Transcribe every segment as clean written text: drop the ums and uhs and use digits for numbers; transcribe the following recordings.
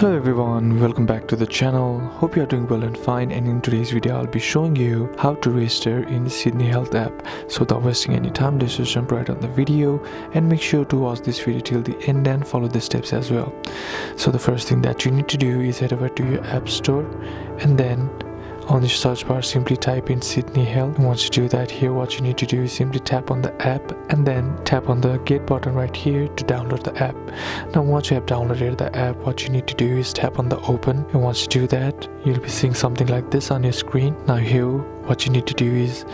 Hello everyone, welcome back to the channel. Hope you are doing well and fine, and in today's video I'll be showing you how to register in the Sydney Health app. So without wasting any time, let's just jump right on the video and make sure to watch this video till the end and follow the steps as well. So the first thing that you need to do is head over to your app store, and then on the search bar simply type in Sydney Health. And once you do that, here what you need to do is simply tap on the app and then tap on the get button right here to download the app. Now once you have downloaded the app, what you need to do is tap on the open, and once you do that, you'll be seeing something like this on your screen. Now here what you need to do is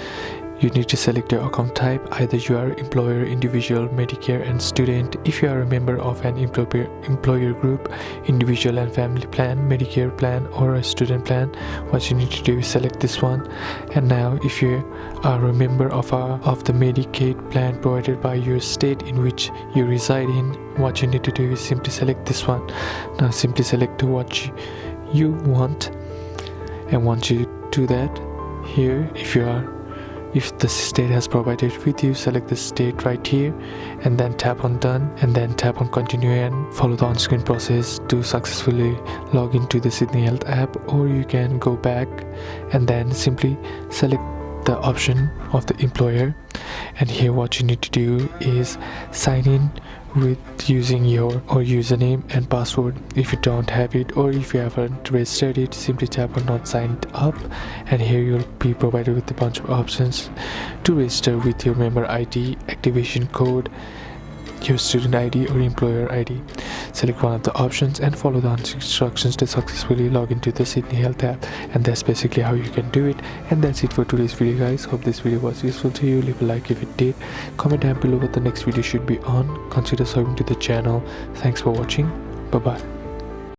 you need to select your account type. Either you are employer, individual, Medicare and student. If you are a member of an employer group, individual and family plan, Medicare plan or a student plan, what you need to do is select this one. And now if you are a member of the Medicaid plan provided by your state in which you reside in, what you need to do is simply select this one. Now simply select what you want, and once you do that, here if the state has provided with you, select the state right here and then tap on done, and then tap on continue and follow the on-screen process to successfully log into the Sydney Health app. Or you can go back and then simply select the option of the employer, and here what you need to do is sign in with using your username and password. If you don't have it, or if you haven't registered it, simply tap on not signed up, and here you'll be provided with a bunch of options to register with your member ID, activation code, your student ID or employer ID. Select one of the options and follow the instructions to successfully log into the Sydney Health app, and that's basically how you can do it. And that's it for today's video, guys. Hope this video was useful to you. Leave a like if it did, comment down below what the next video should be on, consider subscribing to the channel. Thanks for watching. Bye bye.